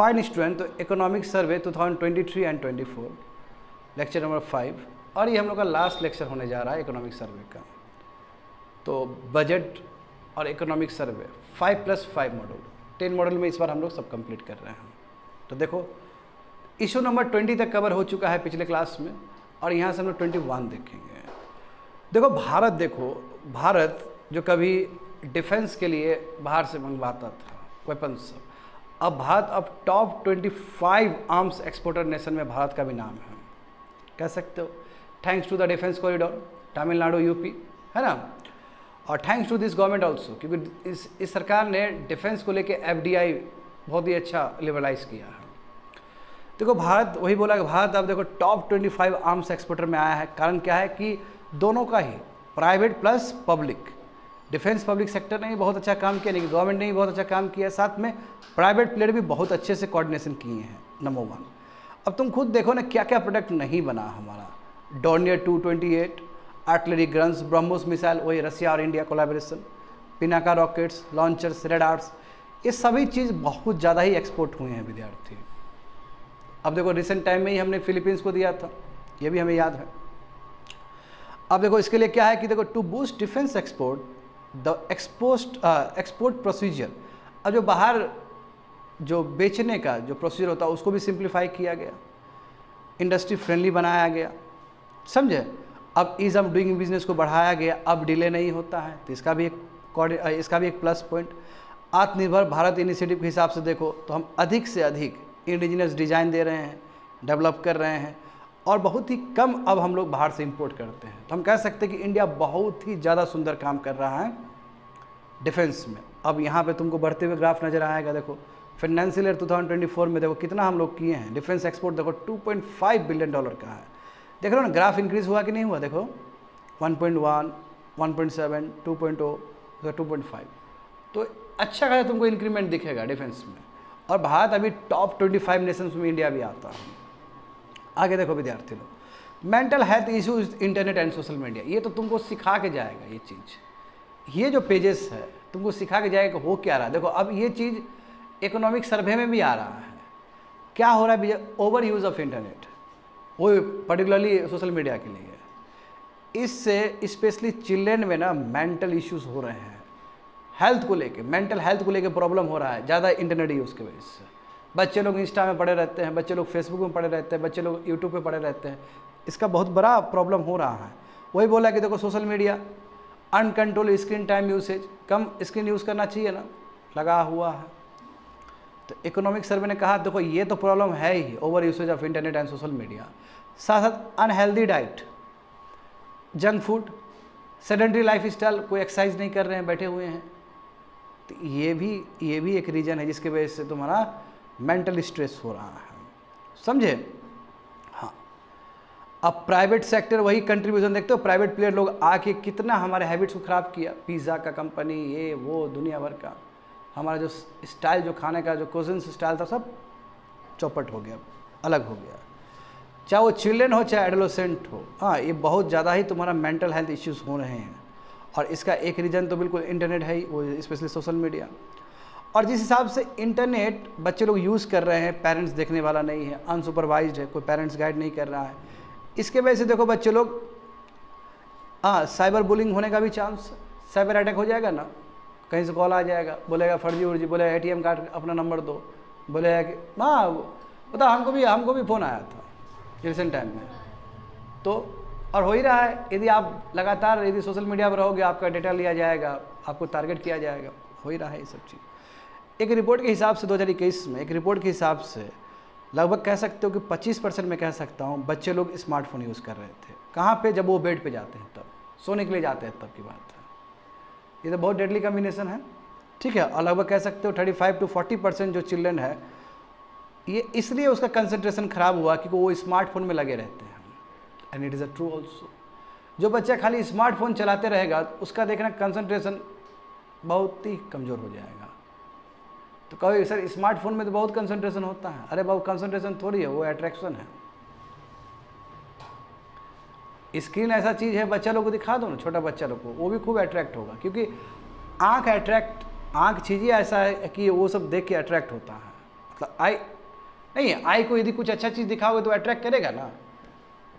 Fine student, तो economic survey 2023 and 24 lecture number 5, और ये हम लोग का लास्ट लेक्चर होने जा रहा है इकोनॉमिक सर्वे का। तो बजट और इकोनॉमिक सर्वे 5+5 मॉडल, 10 मॉडल में इस बार हम लोग सब कंप्लीट कर रहे हैं। तो देखो इशू नंबर 20 तक कवर हो चुका है पिछले क्लास में, और यहाँ से हम लोग 21 देखेंगे। देखो भारत जो कभी डिफेंस के लिए बाहर से मंगवाता था वेपन्स, अब भारत अब टॉप 25 आर्म्स एक्सपोर्टर नेशन में भारत का भी नाम है, कह सकते हो, thanks to the defence corridor, Tamil Nadu UP, है ना, और thanks to this government also, क्योंकि इस सरकार ने डिफेंस को लेके FDI बहुत ही अच्छा लिबरलाइज किया है। देखो भारत, वही बोला कि भारत अब देखो टॉप 25 आर्म्स एक्सपोर्टर में आया है। कारण क्या है कि दोनों का ही, private plus public, defence public sector ने भी बहुत अच्छा काम किया, नहीं गवर्नमेंट ने भी बहुत अच्छा काम किया, साथ में प्राइवेट प्लेयर भी बहुत अच्छे से कोऑर्डिनेशन किए हैं, नंबर 1। अब तुम खुद देखो ना क्या क्या प्रोडक्ट नहीं बना हमारा। Dornier 228 artillery guns, BrahMos missile, वही रसिया और India collaboration, Pinaka rockets, launchers, radars, ये सभी चीज़ बहुत ज़्यादा ही एक्सपोर्ट हुए हैं विद्यार्थी। अब देखो रिसेंट टाइम में ही हमने फिलीपींस को दिया था, ये भी हमें याद है। अब देखो इसके लिए क्या है कि देखो to boost defence export the export procedure, अब जो बाहर जो बेचने का जो प्रोसीजर होता है उसको भी सिंप्लीफाई किया गया, इंडस्ट्री फ्रेंडली बनाया गया, समझे। अब ईज ऑफ डूइंग बिजनेस को बढ़ाया गया, अब डिले नहीं होता है, तो इसका भी एक प्लस पॉइंट। आत्मनिर्भर भारत इनिशिएटिव के हिसाब से देखो तो हम अधिक से अधिक इंडिजिनस डिज़ाइन दे रहे हैं, डेवलप कर रहे हैं, और बहुत ही कम अब हम लोग बाहर से इंपोर्ट करते हैं। तो हम कह सकते हैं कि इंडिया बहुत ही ज़्यादा सुंदर काम कर रहा है डिफेंस में। अब यहाँ पे तुमको बढ़ते हुए ग्राफ नज़र आएगा। देखो फाइनेंशियल ईयर 2024 में देखो कितना हम लोग किए हैं डिफेंस एक्सपोर्ट, देखो $2.5 बिलियन का है। देख रहे हो ना ग्राफ इंक्रीज हुआ कि नहीं हुआ। देखो 1.1, 1.7, 2.0, 2.5, तो अच्छा खासा तुमको इंक्रीमेंट दिखेगा डिफेंस में। और भारत अभी टॉप 25 नेशंस में इंडिया भी आता है। आगे देखो विद्यार्थी लोग, mental health issues, internet and social media, ये तो तुमको सिखा के जाएगा ये चीज़। ये जो पेजेस है तुमको सिखा के जाएगा हो क्या रहा है। देखो अब ये चीज़ इकोनॉमिक सर्वे में भी आ रहा है। क्या हो रहा है, ओवर यूज़ ऑफ इंटरनेट, वो पर्टिकुलरली सोशल मीडिया के लिए, इससे स्पेशली चिल्ड्रेन में ना मेंटल इश्यूज हो रहे हैं, हेल्थ को लेके, मेंटल हेल्थ को लेके प्रॉब्लम हो रहा है ज़्यादा इंटरनेट यूज़ की वजह से। बच्चे लोग इंस्टा में पड़े रहते हैं, बच्चे लोग फेसबुक में पड़े रहते हैं, बच्चे लोग यूट्यूब पे पड़े रहते हैं, इसका बहुत बड़ा प्रॉब्लम हो रहा है। वही बोला कि देखो social media, uncontrol screen time usage, कम स्क्रीन यूज़ करना चाहिए ना, लगा हुआ है। तो इकोनॉमिक सर्वे ने कहा देखो ये तो प्रॉब्लम है ही, over usage of internet and social media, साथ साथ unhealthy diet, junk food, sedentary lifestyle, कोई एक्सरसाइज नहीं कर रहे हैं, बैठे हुए हैं, तो ये भी एक रीज़न है जिसकी वजह से तुम्हारा मेंटल स्ट्रेस हो रहा है, समझे। हाँ, अब प्राइवेट सेक्टर, वही कंट्रीब्यूशन देखते हो, प्राइवेट प्लेयर लोग आके कितना हमारे हैबिट्स को ख़राब किया, पिज़्ज़ा का कंपनी, ये वो दुनिया भर का, हमारा जो स्टाइल, जो खाने का जो क्विज़न स्टाइल था सब चौपट हो गया, अलग हो गया, चाहे वो चिल्ड्रन हो चाहे एडोलेसेंट हो। हाँ, ये बहुत ज़्यादा ही तुम्हारा मेंटल हेल्थ इश्यूज़ हो रहे हैं, और इसका एक रीज़न तो बिल्कुल इंटरनेट है ही, वो स्पेशली सोशल मीडिया। और जिस हिसाब से इंटरनेट बच्चे लोग यूज़ कर रहे हैं, पेरेंट्स देखने वाला नहीं है, अनसुपरवाइज्ड है, कोई पेरेंट्स गाइड नहीं कर रहा है, इसके वजह से देखो बच्चे लोग, हाँ, साइबर बुलिंग होने का भी चांस, साइबर अटैक हो जाएगा ना, कहीं से कॉल आ जाएगा, बोलेगा फर्जी उर्जी, बोलेगा ATM कार्ड अपना नंबर दो, बोलेगा कि हाँ बता, हमको भी फ़ोन आया था रिसेंट टाइम में। तो और हो ही रहा है, यदि आप लगातार यदि सोशल मीडिया पर रहोगे आपका डेटा लिया जाएगा, आपको टारगेट किया जाएगा, हो ही रहा है ये सब चीज़। एक रिपोर्ट के हिसाब से 2021 में, एक रिपोर्ट के हिसाब से लगभग कह सकते हो कि 25% में कह सकता हूँ बच्चे लोग स्मार्टफोन यूज़ कर रहे थे। कहाँ पे, जब वो बेड पे जाते हैं तब, सोने के लिए जाते हैं तब की बात है। ये तो बहुत डेडली कम्बिनेशन है, ठीक है। और लगभग कह सकते हो 35 to 40% जो चिल्ड्रन है, ये इसलिए उसका कंसंट्रेशन ख़राब हुआ क्योंकि वो स्मार्टफोन में लगे रहते हैं। And it is a true also, जो बच्चा खाली स्मार्टफोन चलाते रहेगा उसका देखना कंसंट्रेशन बहुत ही कमज़ोर हो जाएगा। तो कहो सर स्मार्टफोन में तो बहुत कंसंट्रेशन होता है, अरे बाबू कंसंट्रेशन थोड़ी है, वो अट्रैक्शन है। स्क्रीन ऐसा चीज़ है, बच्चा लोग को दिखा दो ना, छोटा बच्चा लोग को, वो भी खूब अट्रैक्ट होगा, क्योंकि आँख चीज़ ही ऐसा है कि वो सब देख के अट्रैक्ट होता है, मतलब आई नहीं, आई को यदि कुछ अच्छा चीज़ दिखाओगे तो अट्रैक्ट करेगा ना।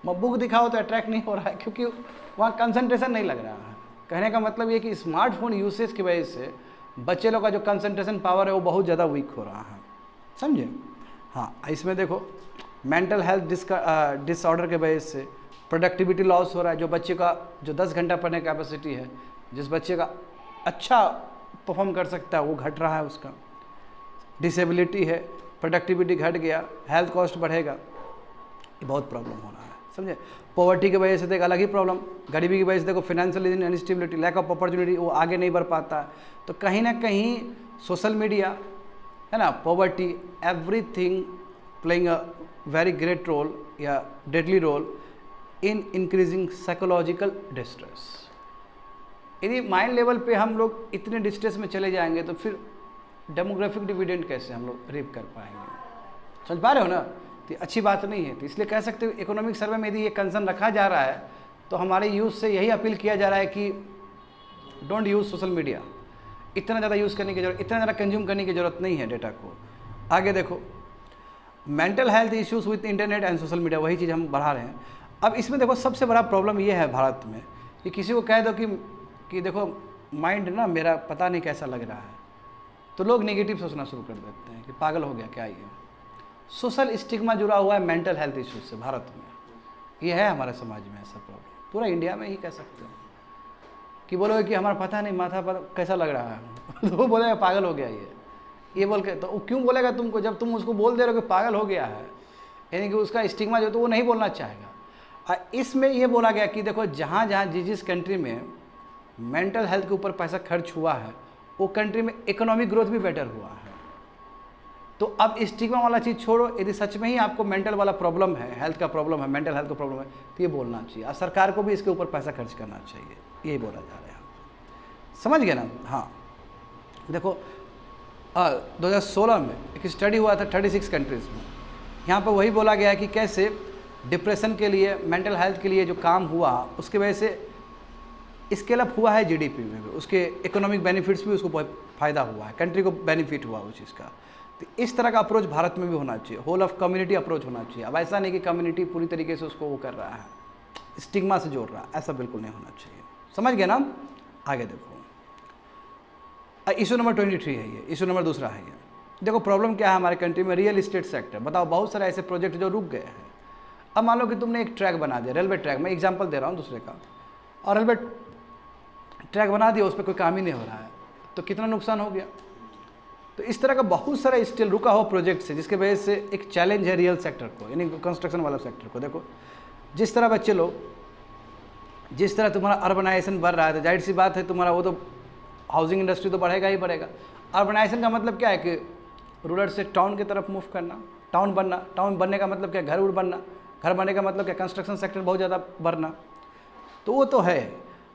बुक दिखाओ तो अट्रैक्ट नहीं हो रहा है, क्योंकि वहाँ कंसंट्रेशन नहीं लग रहा है। कहने का मतलब ये कि स्मार्टफोन यूसेज की वजह से बच्चे लोग का जो कंसंट्रेशन पावर है वो बहुत ज़्यादा वीक हो रहा है, समझे। हाँ, इसमें देखो मेंटल हेल्थ डिसऑर्डर के वजह से प्रोडक्टिविटी लॉस हो रहा है। जो बच्चे का जो 10 घंटा पढ़ने की कैपेसिटी है, जिस बच्चे का अच्छा परफॉर्म कर सकता है वो घट रहा है उसका। डिसेबिलिटी है, प्रोडक्टिविटी घट गया, हेल्थ कॉस्ट बढ़ेगा, ये बहुत प्रॉब्लम हो रहा है, समझे। पॉवर्टी की वजह से देखो अलग ही प्रॉब्लम, गरीबी की वजह से देखो financial instability, lack of opportunity, वो आगे नहीं बढ़ पाता है। तो कहीं ना कहीं सोशल मीडिया है ना, poverty, everything playing a very great role या deadly role in increasing psychological distress. यदि माइंड लेवल पे हम लोग इतने डिस्ट्रेस में चले जाएंगे तो फिर डेमोग्राफिक डिविडेंड कैसे हम लोग रीप कर पाएंगे, समझ पा रहे हो ना। तो अच्छी बात नहीं है। तो इसलिए कह सकते हो इकोनॉमिक सर्वे में यदि ये कंसर्न रखा जा रहा है तो हमारे यूथ से यही अपील किया जा रहा है कि डोंट यूज़ सोशल मीडिया, इतना ज़्यादा यूज़ करने की जरूरत, इतना ज़्यादा कंज्यूम करने की ज़रूरत नहीं है डेटा को। आगे देखो mental health issues with internet and social media, वही चीज़ हम बढ़ा रहे हैं। अब इसमें देखो सबसे बड़ा प्रॉब्लम ये है भारत में कि किसी को कह दो कि देखो माइंड ना मेरा पता नहीं कैसा लग रहा है, तो लोग नेगेटिव सोचना शुरू कर देते हैं कि पागल हो गया क्या ये। सोशल स्टिग्मा जुड़ा हुआ है मेंटल हेल्थ इश्यूज से भारत में, ये है हमारे समाज में ऐसा प्रॉब्लम, पूरा इंडिया में ही कह सकते हैं। कि बोलोगे कि हमारा पता नहीं माथा पर कैसा लग रहा है तो वो बोलेगा पागल हो गया ये बोल के। तो वो क्यों बोलेगा तुमको, जब तुम उसको बोल दे रहे हो कि पागल हो गया है, यानी कि उसका स्टिग्मा जो तो वो नहीं बोलना चाहेगा। इसमें ये बोला गया कि देखो जहाँ जहाँ जिस कंट्री में मेंटल हेल्थ के ऊपर पैसा खर्च हुआ है वो कंट्री में इकोनॉमिक ग्रोथ भी बेटर हुआ है। तो अब स्टिग्मा वाला चीज़ छोड़ो, यदि सच में ही आपको मेंटल वाला प्रॉब्लम है, हेल्थ का प्रॉब्लम है, मेंटल हेल्थ का प्रॉब्लम है, तो ये बोलना चाहिए और सरकार को भी इसके ऊपर पैसा खर्च करना चाहिए, यही बोला जा रहा है। समझ गए ना। हाँ देखो 2016 में एक स्टडी हुआ था 36 कंट्रीज़ में, यहाँ पर वही बोला गया है कि कैसे डिप्रेशन के लिए, मेंटल हेल्थ के लिए जो काम हुआ उसकी वजह से स्केल अप हुआ है जीडीपी में भी, उसके इकोनॉमिक बेनिफिट्स भी उसको बहुत फ़ायदा हुआ है, कंट्री को बेनिफिट हुआ उस चीज़ का। तो इस तरह का अप्रोच भारत में भी होना चाहिए, होल ऑफ कम्युनिटी अप्रोच होना चाहिए। अब ऐसा नहीं कि कम्युनिटी पूरी तरीके से उसको वो कर रहा है, स्टिग्मा से जोड़ रहा है, ऐसा बिल्कुल नहीं होना चाहिए। समझ गए ना। आगे देखो इशू नंबर 23 है ये, इशू नंबर दूसरा है ये। देखो प्रॉब्लम क्या है हमारे कंट्री में, रियल इस्टेट सेक्टर। बताओ बहुत सारे ऐसे प्रोजेक्ट जो रुक गए हैं। अब मान लो कि तुमने एक ट्रैक बना दिया, रेलवे ट्रैक, मैं एग्जांपल दे रहा हूँ दूसरे का, और रेलवे ट्रैक बना दिया, उस पर कोई काम ही नहीं हो रहा है, तो कितना नुकसान हो गया। तो इस तरह का बहुत सारा स्टिल रुका हुआ प्रोजेक्ट है, जिसके वजह से एक चैलेंज है रियल सेक्टर को, यानी कंस्ट्रक्शन वाला सेक्टर को। देखो जिस तरह बच्चे लोग, जिस तरह तुम्हारा अर्बनाइजेशन बढ़ रहा है, तो जाहिर सी बात है तुम्हारा वो तो हाउसिंग इंडस्ट्री तो बढ़ेगा ही बढ़ेगा। अर्बनाइजेशन का मतलब क्या है कि रूरल से टाउन की तरफ मूव करना, टाउन बनना, टाउन बनने का मतलब क्या, घर उड़ बनना, घर बनने का मतलब क्या, कंस्ट्रक्शन सेक्टर बहुत ज़्यादा बढ़ना। तो वो तो है।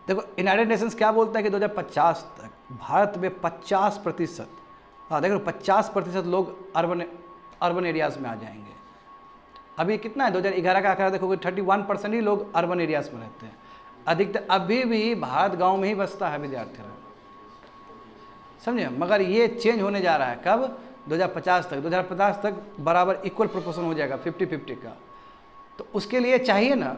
देखो यूनाइटेड नेशंस क्या बोलता है कि 2050 तक भारत में 50%, हाँ देखो 50% लोग अर्बन एरियाज़ में आ जाएंगे। अभी कितना है 2011 का आंकड़ा देखोगे 31% ही लोग अर्बन एरियाज़ में रहते हैं। अधिकतर अभी भी भारत गांव में ही बसता है विद्यार्थी लोग, समझे। मगर ये चेंज होने जा रहा है कब, 2050 तक। 2050 तक बराबर इक्वल प्रोपोर्शन हो जाएगा 50-50 का। तो उसके लिए चाहिए ना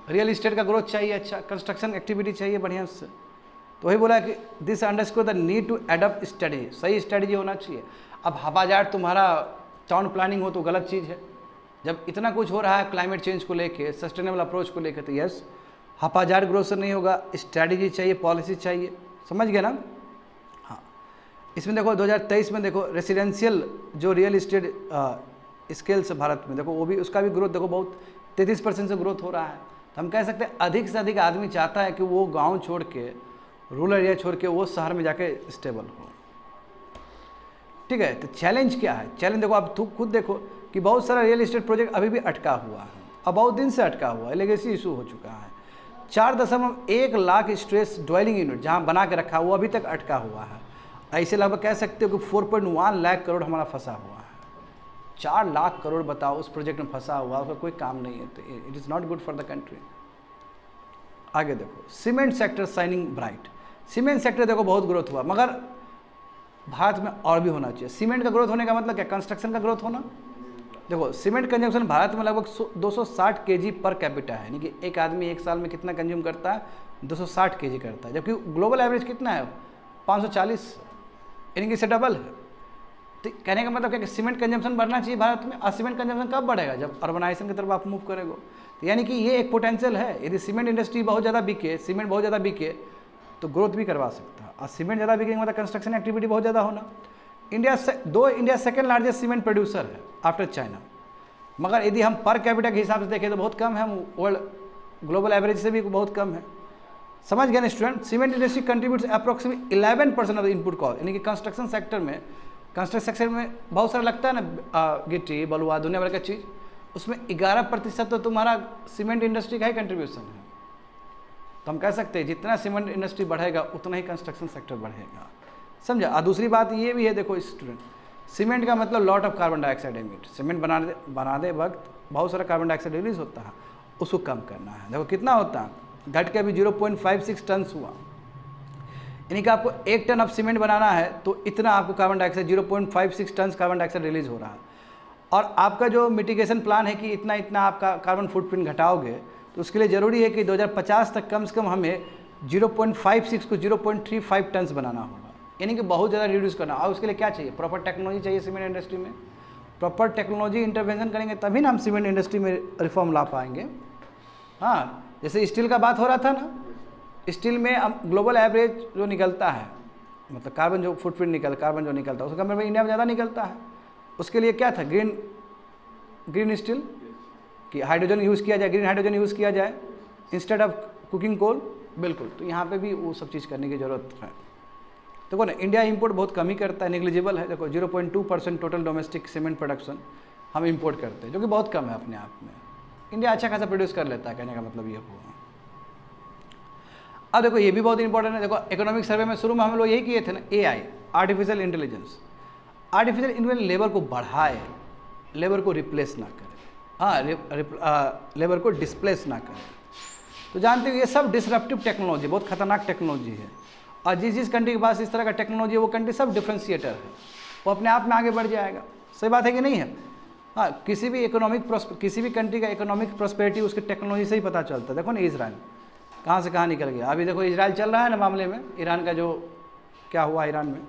रियल इस्टेट का ग्रोथ चाहिए, अच्छा कंस्ट्रक्शन एक्टिविटी चाहिए बढ़िया से। तो वही बोला कि this underscore the need to adapt study, सही स्ट्रेटजी होना चाहिए। अब हवाजाट तुम्हारा टाउन प्लानिंग हो तो गलत चीज़ है। जब इतना कुछ हो रहा है क्लाइमेट चेंज को लेके, सस्टेनेबल अप्रोच को लेके, तो यस हवाजाट ग्रोथ से नहीं होगा, स्ट्रैटेजी चाहिए, पॉलिसी चाहिए। समझ गए ना। हाँ इसमें देखो 2023 में देखो रेसिडेंशियल जो रियल इस्टेट स्केल्स भारत में देखो, वो भी उसका भी ग्रोथ देखो बहुत 33% से ग्रोथ हो रहा है। तो हम कह सकते हैं अधिक से अधिक आदमी चाहता है कि वो गांव छोड़ के, रूरल एरिया छोड़ के वो शहर में जाके स्टेबल हो। ठीक है। तो चैलेंज क्या है, चैलेंज देखो आप खुद देखो कि बहुत सारा रियल इस्टेट प्रोजेक्ट अभी भी अटका हुआ है, अब बहुत दिन से अटका हुआ है, लेगेसी इशू हो चुका है। 4.1 लाख स्ट्रेस ड्वेलिंग यूनिट जहाँ बना के रखा वो अभी तक अटका हुआ है। ऐसे लगभग कह सकते हो कि 4.1 लाख करोड़ हमारा फंसा हुआ है। 4 लाख करोड़ बताओ उस प्रोजेक्ट में फंसा हुआ, उसका कोई काम नहीं है। तो it is not good for the country. आगे देखो cement sector shining bright. Cement sector देखो बहुत ग्रोथ हुआ, मगर भारत में और भी होना चाहिए। सीमेंट का ग्रोथ होने का मतलब क्या, कंस्ट्रक्शन का ग्रोथ होना। देखो सीमेंट कंजम्पशन भारत में लगभग 260 केजी पर कैपिटा है, यानी कि एक आदमी एक साल में कितना कंज्यूम करता है, 260 केजी करता है, जबकि ग्लोबल एवरेज कितना है 540, यानी कि इससे डबल है। तो कहने का मतलब क्या कि सीमेंट कंजम्पशन बढ़ना चाहिए भारत में। और सीमेंट कंजम्पशन कब बढ़ेगा, जब अर्बनाइजेशन की तरफ आप मूव करेंगे। तो यानी कि ये एक पोटेंशियल है, यदि सीमेंट इंडस्ट्री बहुत ज़्यादा बिके, सीमेंट बहुत ज़्यादा बिके तो ग्रोथ भी करवा सकता है। और सीमेंट ज़्यादा बिकेंगे मतलब कंस्ट्रक्शन एक्टिविटी बहुत ज़्यादा होना। India second largest cement producer है आफ्टर चाइना, मगर यदि हम पर कैपिटा के हिसाब से देखें तो बहुत कम है, हम वर्ल्ड ग्लोबल एवरेज से भी बहुत कम है। समझ गए ना student. Cement industry contributes approximately 11% of the input cost, यानी कि कंस्ट्रक्शन सेक्टर में बहुत सारा लगता है ना, गिट्टी बलुआ दुनिया भर का चीज़, उसमें 11% तो तुम्हारा सीमेंट इंडस्ट्री का ही कंट्रीब्यूशन है। तो हम कह सकते हैं जितना सीमेंट इंडस्ट्री बढ़ेगा उतना ही कंस्ट्रक्शन सेक्टर बढ़ेगा, समझा। और दूसरी बात ये भी है, देखो स्टूडेंट, सीमेंट का मतलब lot of carbon dioxide emit. Cement बनाते वक्त बहुत सारा कार्बन डाइऑक्साइड रिलीज होता है, उसको कम करना है। देखो कितना होता है, घट के अभी 0.56 टन हुआ, यानी कि आपको 1 टन अब सीमेंट बनाना है तो इतना आपको carbon dioxide 0.56 ton carbon dioxide release हो रहा है। और आपका जो मिटिगेशन प्लान है कि इतना इतना आपका कार्बन फुटप्रिंट घटाओगे, तो उसके लिए ज़रूरी है कि 2050 तक कम से कम हमें 0.56 को 0.35 टन बनाना होगा, यानी कि बहुत ज़्यादा रिड्यूस करना। और उसके लिए क्या चाहिए, प्रॉपर टेक्नोलॉजी चाहिए सीमेंट इंडस्ट्री में। प्रॉपर टेक्नोलॉजी इंटरवेंशन करेंगे तभी ना हम सीमेंट इंडस्ट्री में रिफॉर्म ला पाएंगे। हाँ, जैसे स्टील का बात हो रहा था ना, स्टील में ग्लोबल एवरेज जो निकलता है, मतलब कार्बन जो फुटप्रिंट कार्बन जो निकलता है उसका कंपेयर में इंडिया में ज़्यादा निकलता है। उसके लिए क्या था, ग्रीन स्टील कि हाइड्रोजन यूज़ किया जाए, ग्रीन हाइड्रोजन यूज़ किया जाए इंस्टेड ऑफ कुकिंग कोल। बिल्कुल, तो यहाँ पे भी वो सब चीज़ करने की ज़रूरत है। देखो ना, इंडिया इंपोर्ट बहुत कम ही करता है, नेग्लिजिबल है। देखो 0.2% टोटल डोमेस्टिक सीमेंट प्रोडक्शन हम इंपोर्ट करते हैं, जो कि बहुत कम है अपने आप में। इंडिया अच्छा खासा प्रोड्यूस कर लेता है, कहने का मतलब ये हुआ। अब देखो ये भी बहुत इंपॉर्टेंट है। देखो इकोनॉमिक सर्वे में शुरू में हम लोग यही किए थे ना, AI artificial intelligence. Artificial intelligence labour को बढ़ाए, लेबर को रिप्लेस ना करे, लेबर को डिस्प्लेस ना करे। तो जानते हो ये सब डिसरप्टिव टेक्नोलॉजी, बहुत खतरनाक टेक्नोलॉजी है। और जिस कंट्री के पास इस तरह का टेक्नोलॉजी है वो कंट्री सब डिफ्रेंशिएटर है, वो अपने आप में आगे बढ़ जाएगा। सही बात है कि नहीं है। हाँ, किसी भी कंट्री का इकोनॉमिक प्रॉस्पेरिटी उसकी टेक्नोलॉजी से ही पता चलता है। देखो ना इजराइल कहाँ से कहाँ निकल गया। अभी देखो इजराइल चल रहा है ना मामले में, ईरान का जो क्या हुआ ईरान में।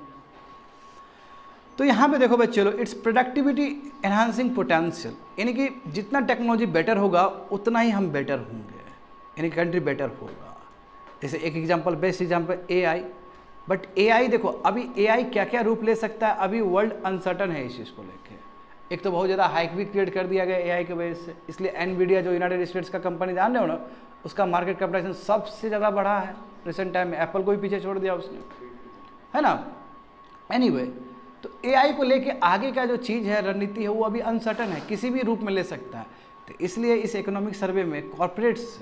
तो यहाँ पे देखो बच्चे लोग, इट्स प्रोडक्टिविटी एनहांसिंग पोटेंशियल, यानी कि जितना टेक्नोलॉजी बेटर होगा उतना ही हम बेटर होंगे, यानी कंट्री बेटर होगा। जैसे एक example, best example AI। But AI देखो अभी AI क्या क्या रूप ले सकता है, अभी वर्ल्ड अनसर्टन है इस चीज़ को लेके। एक तो बहुत ज़्यादा हाइक भी क्रिएट कर दिया गया AI की वजह से, इसलिए एनवीडिया जो यूनाइटेड स्टेट्स का कंपनी जान रहे हो ना, उसका मार्केट कैपिटलाइजेशन सबसे ज़्यादा बढ़ा है रिसेंट टाइम में। एप्पल को भी पीछे छोड़ दिया उसने, है ना। एनीवे, तो AI को लेके आगे का जो चीज़ है, रणनीति है, वो अभी अनसर्टन है, किसी भी रूप में ले सकता है। तो इसलिए इस इकोनॉमिक सर्वे में कॉर्पोरेट्स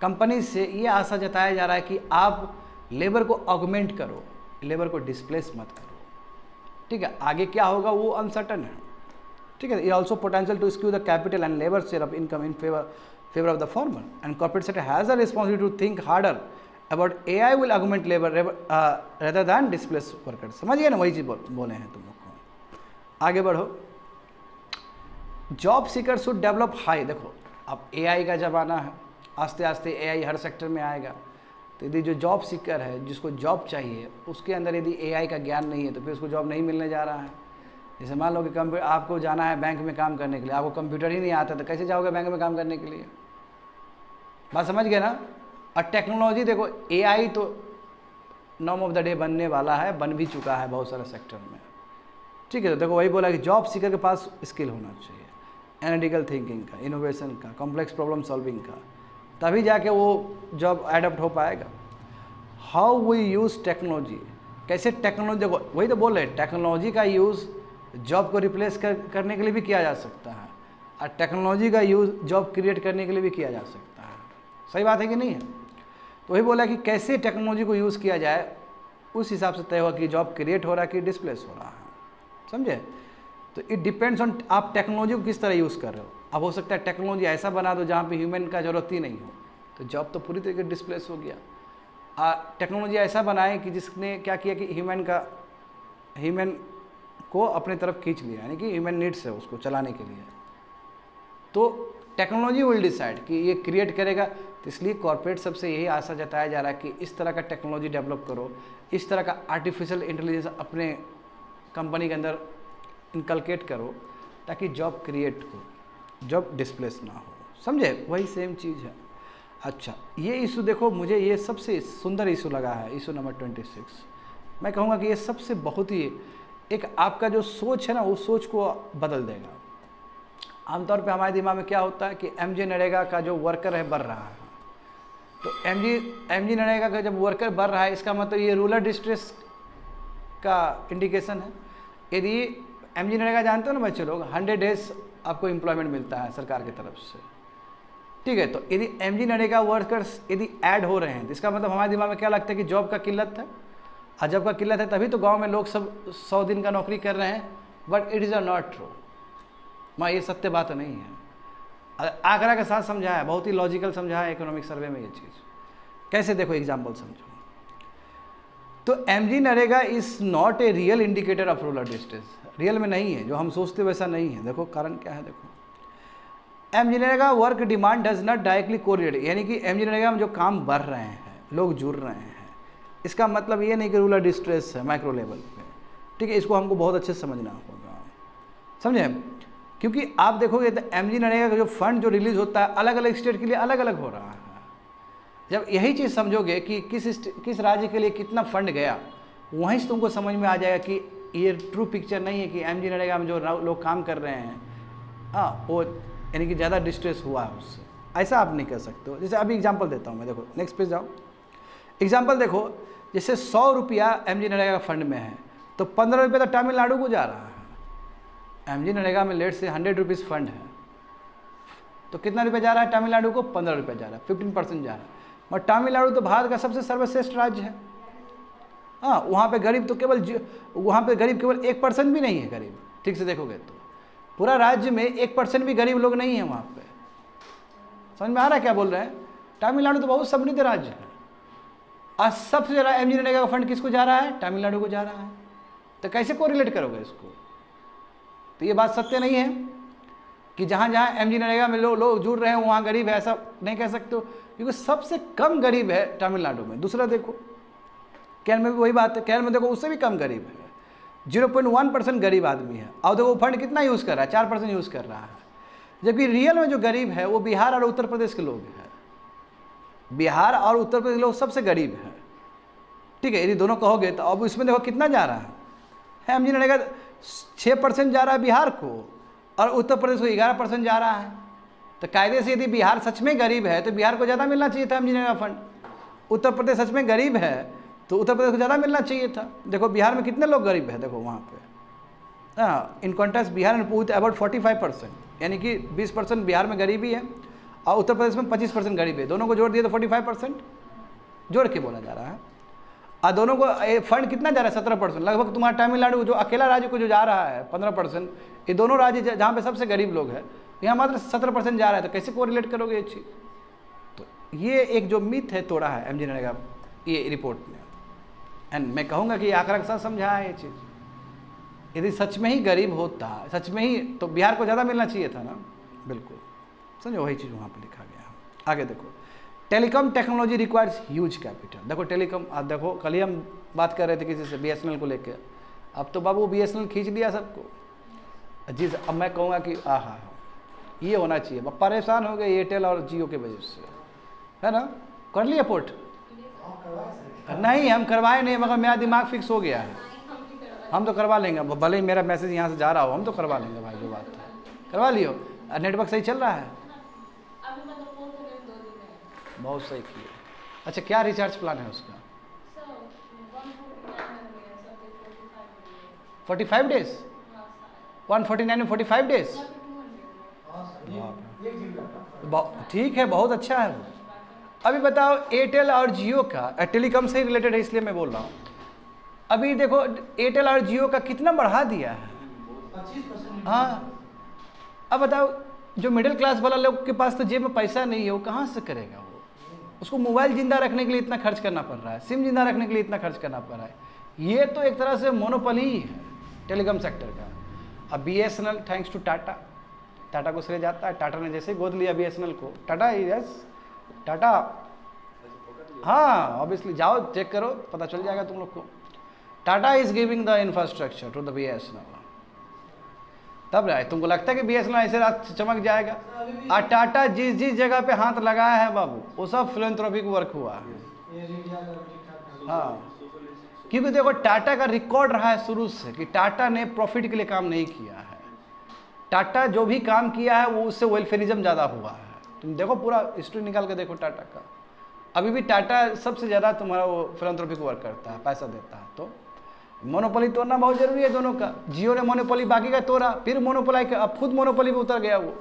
कंपनी से ये आशा जताया जा रहा है कि आप लेबर को ऑगमेंट करो, लेबर को डिस्प्लेस मत करो। ठीक है, आगे क्या होगा वो अनसर्टन है। ठीक है, ये also potential to skew the capital and labour share of income in favour of the former, and corporate sector has a responsibility to think harder about AI will augment labour rather than displace worker. समझिए ना, वही चीज़ बोले हैं तुम लोग को। आगे बढ़ो। Job seeker should develop high. देखो अब AI का ज़माना है, आस्ते आस्ते AI हर सेक्टर में आएगा। तो यदि जो जॉब सीकर है, जिसको जॉब चाहिए, उसके अंदर यदि AI का ज्ञान नहीं है तो फिर उसको जॉब नहीं मिलने जा रहा है। जैसे मान लो कि आपको जाना है बैंक में काम करने के लिए, आपको कंप्यूटर ही नहीं आता तो कैसे जाओगे बैंक में काम करने के लिए। बात समझ गए ना। और टेक्नोलॉजी देखो, AI तो नॉर्म ऑफ द डे बनने वाला है, बन भी चुका है बहुत सारे सेक्टर में। ठीक है, तो देखो वही बोला कि जॉब सीकर के पास स्किल होना चाहिए, एनालिटिकल थिंकिंग का, इनोवेशन का, कॉम्प्लेक्स प्रॉब्लम सॉल्विंग का, तभी जाके वो जॉब एडप्ट हो पाएगा। हाउ वी यूज़ टेक्नोलॉजी, कैसे टेक्नोलॉजी, देखो वही तो बोल रहे हैं, टेक्नोलॉजी का यूज़ जॉब को रिप्लेस करने के लिए भी किया जा सकता है, और टेक्नोलॉजी का यूज़ जॉब क्रिएट करने के लिए भी किया जा सकता है। सही बात है कि नहीं है। तो वही बोला कि कैसे टेक्नोलॉजी को यूज़ किया जाए, उस हिसाब से तय होगा कि जॉब क्रिएट हो रहा है कि डिस्प्लेस हो रहा है। समझे। तो इट डिपेंड्स ऑन आप टेक्नोलॉजी को किस तरह यूज़ कर रहे हो। अब हो सकता है टेक्नोलॉजी ऐसा बना दो जहाँ पे ह्यूमन का ज़रूरत ही नहीं हो, तो जॉब तो पूरी तरीके से डिस्प्लेस हो गया। टेक्नोलॉजी ऐसा बनाए कि जिसने क्या किया कि ह्यूमन का ह्यूमन को अपने तरफ खींच लिया, यानी कि ह्यूमन नीड्स है उसको चलाने के लिए। तो टेक्नोलॉजी विल डिसाइड कि ये क्रिएट करेगा। तो इसलिए कॉर्पोरेट सबसे यही आशा जताया जा रहा है कि इस तरह का टेक्नोलॉजी डेवलप करो, इस तरह का आर्टिफिशियल इंटेलिजेंस अपने कंपनी के अंदर इनकलकेट करो, ताकि जॉब क्रिएट हो, जॉब डिस्प्लेस ना हो। समझे? वही सेम चीज़ है। अच्छा, ये इशू देखो, मुझे ये सबसे सुंदर इशू लगा है, इशू नंबर 26। मैं कहूँगा कि ये सबसे बहुत ही एक आपका जो सोच है ना, उस सोच को बदल देगा। आमतौर पे हमारे दिमाग में क्या होता है कि एमजी नरेगा का जो वर्कर है बढ़ रहा है, तो एमजी नरेगा का जब वर्कर बढ़ रहा है, इसका मतलब ये रूरल डिस्ट्रेस का इंडिकेशन है। यदि एमजी नरेगा जानते हो ना बच्चे लोग, 100 डेज आपको एम्प्लॉयमेंट मिलता है सरकार की तरफ से, ठीक है। तो यदि एमजी नरेगा वर्कर्स यदि ऐड हो रहे हैं, तो इसका मतलब हमारे दिमाग में क्या लगता है कि जॉब का किल्लत है, और जॉब का किल्लत है तभी तो गांव में लोग सब 100 दिन का नौकरी कर रहे हैं। But it is a not true, माँ, ये सत्य बात नहीं है। आंकड़ा के साथ समझाया, बहुत ही लॉजिकल समझाया इकोनॉमिक सर्वे में ये चीज़। कैसे? देखो एग्जाम्पल समझो। तो MG NREGA is not a real indicator of rural distress, real में नहीं है, जो हम सोचते वैसा नहीं है। देखो कारण क्या है, देखो MG NREGA work demand does not directly correlate, यानी कि एमजी नरेगा में जो काम बढ़ रहे हैं, लोग जुड़ रहे हैं, इसका मतलब ये नहीं कि रूरल डिस्ट्रेस है माइक्रो लेवल पे, ठीक है। इसको हमको बहुत अच्छे से समझना होगा, समझे? क्योंकि आप देखोगे तो एमजी नरेगा का जो फंड जो रिलीज होता है अलग अलग स्टेट के लिए अलग अलग हो रहा है। जब यही चीज़ समझोगे कि किस राज्य के लिए कितना फंड गया, वहीं से तुमको समझ में आ जाएगा कि ये ट्रू पिक्चर नहीं है कि एमजी नरेगा में जो लोग काम कर रहे हैं, हाँ, वो यानी कि ज़्यादा डिस्ट्रेस हुआ है उससे। ऐसा आप नहीं कर सकते हो। जैसे अभी एग्जाम्पल देता हूँ मैं, देखो नेक्स्ट पेज जाओ। एग्जाम्पल देखो, जैसे 100 रुपया एमजी नरेगा का फंड में है, तो 15 रुपये तो तमिलनाडु को जा रहा है। एमजी नरेगा में लेट से 100 रुपीज़ फंड है, तो कितना रुपये जा रहा है तमिलनाडु को? 15 रुपये जा रहा है, 15% जा रहा है। और तमिलनाडु तो भारत का सबसे सर्वश्रेष्ठ राज्य है। हाँ, वहाँ पे गरीब तो वहाँ पे गरीब केवल 1% भी नहीं है गरीब, ठीक से देखोगे तो पूरा राज्य में 1% भी गरीब लोग नहीं है वहाँ पे। समझ में आ रहा है क्या बोल रहे हैं? तमिलनाडु तो बहुत समृद्ध राज्य है, और सबसे ज़्यादा एमजी नरेगा का फंड किसको जा रहा है? तमिलनाडु को जा रहा है। तो कैसे कोरिलेट करोगे इसको? तो ये बात सत्य नहीं है कि जहाँ जहाँ एमजी नरेगा में लोग जुड़ रहे हैं वहाँ गरीब है, ऐसा नहीं कह सकते हो, क्योंकि सबसे कम गरीब है तमिलनाडु में। दूसरा देखो, केरल में भी वही बात है, केरल में देखो उससे भी कम गरीब है, 0.1% गरीब आदमी है, और देखो वो फंड कितना यूज़ कर रहा है? 4% यूज़ कर रहा है। जबकि रियल में जो गरीब है वो बिहार और उत्तर प्रदेश के लोग हैं। बिहार और उत्तर प्रदेश के लोग सबसे गरीब है, ठीक है। यदि दोनों कहोगे तो अब इसमें देखो कितना जा रहा है एमजी नरेगा, 6% जा रहा है बिहार को, और उत्तर प्रदेश को 11% जा रहा है। तो कायदे से यदि बिहार सच में गरीब है तो बिहार को ज़्यादा मिलना चाहिए था एमजी नरेगा फंड। उत्तर प्रदेश सच में गरीब है तो उत्तर प्रदेश को ज़्यादा मिलना चाहिए था। देखो बिहार में कितने लोग गरीब है, देखो वहाँ पे, हाँ, इन कॉन्टेस्ट बिहार में विथ अबाउट 45%, यानी कि 20% बिहार में गरीबी है, और उत्तर प्रदेश में 25% गरीब है। दोनों को जोड़ दिए तो 45% जोड़ के बोला जा रहा है। और दोनों को फंड कितना जा रहा है? 17%। लगभग तुम्हारा तमिलनाडु जो अकेला राज्य को जो जा रहा है 15%, ये दोनों राज्य जहाँ पे सबसे गरीब लोग हैं, यहाँ मात्र 17% जा रहा है। तो कैसे कोरिलेट करोगे ये चीज़? तो ये एक जो मिथ है तोड़ा है एमजी नरेगा ये रिपोर्ट में, एंड मैं कहूँगा कि आंकड़ा के साथ समझाया है ये चीज़। यदि सच में ही गरीब होता, सच में ही, तो बिहार को ज़्यादा मिलना चाहिए था ना, बिल्कुल। समझो वही चीज़ वहाँ पर लिखा गया है। आगे देखो, telecom technology requires huge capital. देखो टेलीकॉम, आप देखो कल ही हम बात कर रहे थे किसी से बीएसएनएल को लेकर, अब तो बाबू बीएसएनएल खींच लिया सबको। जी, अब मैं कहूँगा कि हाँ ये होना चाहिए। अब परेशान हो गए एयरटेल और जियो के वजह से, है ना। कर लिया पोर्ट? नहीं, हम करवाए नहीं, मगर मेरा दिमाग फिक्स हो गया है, हम तो करवा लेंगे। भले ही मेरा मैसेज यहाँ से जा रहा हो, हम तो करवा लेंगे भाई, जो बात है करवा लियो। नेटवर्क सही चल रहा है? बहुत सही किया। अच्छा, क्या रिचार्ज प्लान है उसका? 45 डेज, 149 में 45 डेज, ठीक है, बहुत अच्छा है। अभी बताओ, एयरटेल और जियो का, टेलीकॉम से ही रिलेटेड है इसलिए मैं बोल रहा हूँ। अभी देखो एयरटेल और जियो का कितना बढ़ा दिया है, 25%। हाँ, अब बताओ जो मिडिल क्लास वाला लोग के पास तो जेब में पैसा नहीं है, वो कहाँ से करेगा? वो उसको मोबाइल जिंदा रखने के लिए इतना खर्च करना पड़ रहा है, सिम जिंदा रखने के लिए इतना खर्च करना पड़ रहा है। ये तो एक तरह से मोनोपोली है टेलीकॉम सेक्टर का। अब BSNL thanks to Tata, Tata को श्रेय जाता है। टाटा ने जैसे गोद लिया BSNL को, टाटा यस टाटा, हाँ ऑब्वियसली जाओ चेक करो पता चल जाएगा तुम लोग को। Tata is giving the infrastructure to the BSNL। तब रहा तुमको लगता है कि BSNL ऐसे रात चमक जाएगा? और टाटा जिस जिस जगह पे हाथ लगाया है बाबू वो सब फिलैंथ्रोपिक वर्क हुआ है। हाँ क्योंकि देखो टाटा का रिकॉर्ड रहा है शुरू से कि टाटा ने प्रॉफिट के लिए काम नहीं किया है। टाटा जो भी काम किया है वो उससे वेलफेयरिज्म ज़्यादा हुआ है। तुम देखो पूरा हिस्ट्री निकाल के देखो टाटा का। अभी भी टाटा सबसे ज़्यादा तुम्हारा वो फिलैंथ्रोपिक वर्क करता है, पैसा देता है। तो मोनोपोली तोड़ना बहुत जरूरी है दोनों का। जियो ने मोनोपोली बाकी का तोड़ा, फिर मोनोपोली अब खुद मोनोपोली पे उतर गया वो।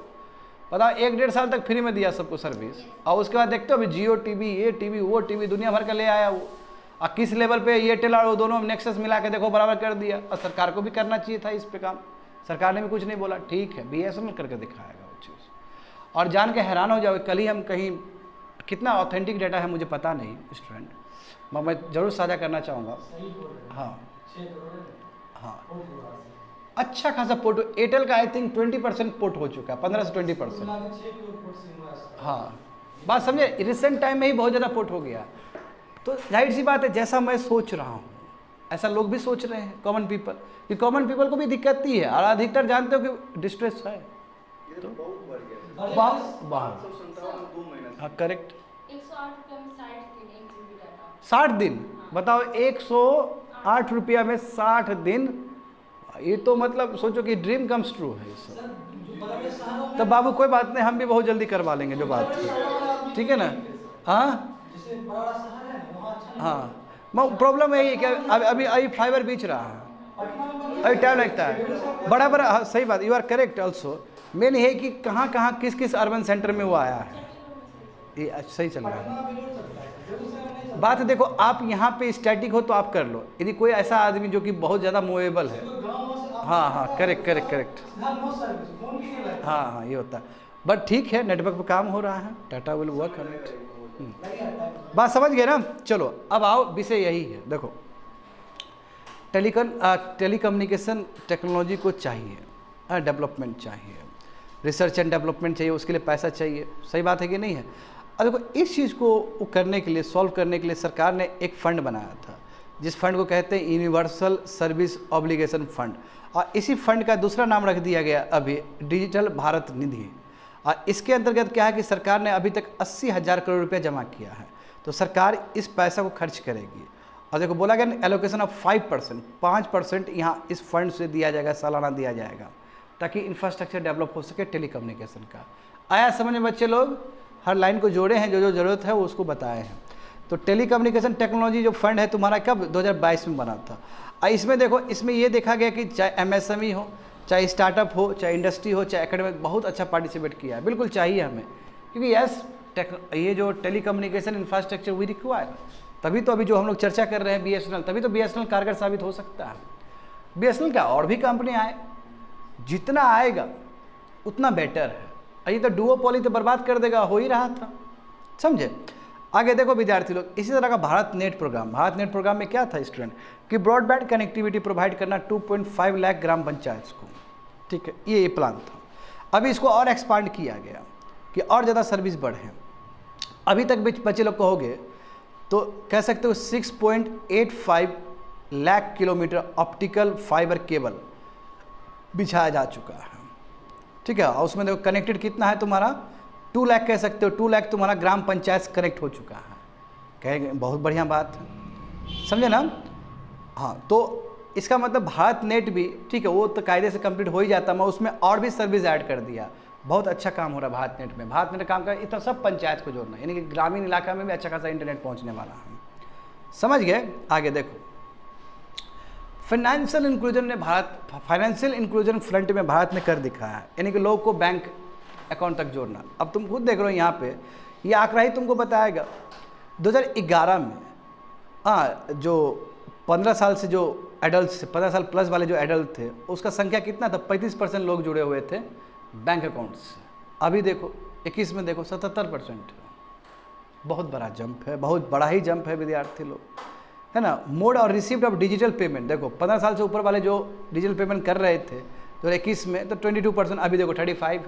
पता 1-1.5 साल तक फ्री में दिया सबको सर्विस, और उसके बाद देखते हो अभी जियो टीवी, ये टीवी, वो टीवी दुनिया भर का ले आया वो। और किस लेवल पे एयरटेल और वो दोनों नेक्सस मिला के देखो बराबर कर दिया। और सरकार को भी करना चाहिए था इस पे काम, सरकार ने भी कुछ नहीं बोला। ठीक है BSNL करके दिखाएगा वो चीज़। और जान के हैरान हो जाओगे, कल ही हम कहीं, कितना ऑथेंटिक डाटा है मुझे पता नहीं स्टूडेंट, मैं ज़रूर साझा करना चाहूँगा। हाँ हाँ अच्छा खासा पोर्ट, एयरटेल का आई थिंक 20% पोर्ट हो चुका है, 15 से 20%। हाँ बात समझे, रिसेंट टाइम में ही बहुत ज़्यादा पोर्ट हो गया। तो जाहिर सी बात है जैसा मैं सोच रहा हूँ ऐसा लोग भी सोच रहे हैं, कॉमन पीपल, कि कॉमन पीपल को भी दिक्कत ही है। और अधिकतर जानते हो कि डिस्ट्रेस है। तो हाँ करेक्ट 60 दिन बताओ, 108 रुपया में 60 दिन, ये तो मतलब सोचो कि ड्रीम कम्स ट्रू है ये सब। तब बाबू कोई बात नहीं, हम भी बहुत जल्दी करवा लेंगे जो बात है, ठीक है ना। हाँ हाँ प्रॉब्लम यही है कि अभी फाइबर बीच रहा है, अभी टाइम लगता है बड़ा बड़ा। हाँ सही बात, you are correct also. Main ये है कि कहाँ कहाँ किस किस अर्बन सेंटर में वो आया है, ये सही चल रहा है। बात देखो आप यहाँ पे स्टैटिक हो तो आप कर लो, यदि कोई ऐसा आदमी जो कि बहुत ज़्यादा मूवेबल है, हाँ हाँ करेक्ट करेक्ट करेक्ट, हाँ हाँ ये होता है। बट ठीक है नेटवर्क पे काम हो रहा है, Tata will work on it. बात समझ गए ना। चलो अब आओ, विषय यही है। देखो टेलीकम्युनिकेशन टेक्नोलॉजी को चाहिए डेवलपमेंट चाहिए, रिसर्च एंड डेवलपमेंट चाहिए, उसके लिए पैसा चाहिए, सही बात है कि नहीं है। और देखो इस चीज़ को करने के लिए, सॉल्व करने के लिए सरकार ने एक फंड बनाया था, जिस फंड को कहते हैं यूनिवर्सल सर्विस ऑब्लिगेशन फंड। और इसी फंड का दूसरा नाम रख दिया गया अभी डिजिटल भारत निधि। और इसके अंतर्गत क्या है कि सरकार ने अभी तक 80,000 करोड़ रुपया जमा किया है। तो सरकार इस पैसा को खर्च करेगी। और देखो बोला गया एलोकेशन ऑफ 5% यहाँ इस फंड से दिया जाएगा, सालाना दिया जाएगा, ताकि इंफ्रास्ट्रक्चर डेवलप हो सके टेलीकम्युनिकेशन का। आया समझ में बच्चे लोग? हर लाइन को जोड़े हैं, जो जो ज़रूरत है वो उसको बताए हैं। तो टेलीकम्युनिकेशन टेक्नोलॉजी जो फंड है तुम्हारा कब 2022 में बना था। और इसमें देखो, इसमें ये देखा गया कि चाहे MSME हो, चाहे स्टार्टअप हो, चाहे इंडस्ट्री हो, चाहे एकेडमिक, बहुत अच्छा पार्टिसिपेट किया है। बिल्कुल चाहिए हमें, क्योंकि यस ये जो टेलीकम्युनिकेशन इंफ्रास्ट्रक्चर वी रिक्वायर, तभी तो अभी जो हम लोग चर्चा कर रहे हैं BSNL, तभी तो BSNL कारगर साबित हो सकता है। BSNL क्या और भी कंपनी आए, जितना आएगा उतना बेटर है। ये तो डुओपोली तो बर्बाद कर देगा, हो ही रहा था, समझे। आगे देखो विद्यार्थी लोग, इसी तरह का भारत नेट प्रोग्राम में क्या था स्टूडेंट, कि ब्रॉडबैंड कनेक्टिविटी प्रोवाइड करना 2.5 लाख ग्राम पंचायत को, ठीक है, ये प्लान था। अभी इसको और एक्सपांड किया गया कि और ज़्यादा सर्विस बढ़े। अभी तक बच्चे लोग कहोगे तो कह सकते हो 6.85 lakh kilometre optical fibre cable बिछाया जा चुका है, ठीक है। और उसमें देखो कनेक्टेड कितना है तुम्हारा 2 लाख, कह सकते हो 2 लाख तुम्हारा ग्राम पंचायत कनेक्ट हो चुका है। कहेंगे बहुत बढ़िया बात है, समझे ना। हाँ तो इसका मतलब भारत नेट भी, ठीक है, वो तो कायदे से कंप्लीट हो ही जाता, मैं उसमें और भी सर्विस ऐड कर दिया। बहुत अच्छा काम हो रहा है भारत नेट में। भारत नेट काम का इतना सब पंचायत को जोड़ना, यानी कि ग्रामीण इलाका में भी अच्छा खासा इंटरनेट पहुँचने वाला है, समझ गए। आगे देखो फाइनेंशियल इंक्लूजन फ्रंट में भारत ने कर दिखाया है, यानी कि लोग को बैंक अकाउंट तक जोड़ना। अब तुम खुद देख रहे हो यहाँ पे, ये आंकड़ा ही तुमको बताएगा 2011 में, हाँ, जो 15 साल से जो एडल्ट, 15 साल प्लस वाले जो एडल्ट थे, उसका संख्या कितना था, 35% लोग जुड़े हुए थे बैंक अकाउंट से। अभी देखो 21 में देखो 77%। बहुत बड़ा जंप है, बहुत बड़ा ही जंप है विद्यार्थी लोग, है ना। मोड और रिसीप्ट ऑफ डिजिटल पेमेंट, देखो 15 साल से ऊपर वाले जो डिजिटल पेमेंट कर रहे थे 2021 में, तो 22%, अभी देखो 35।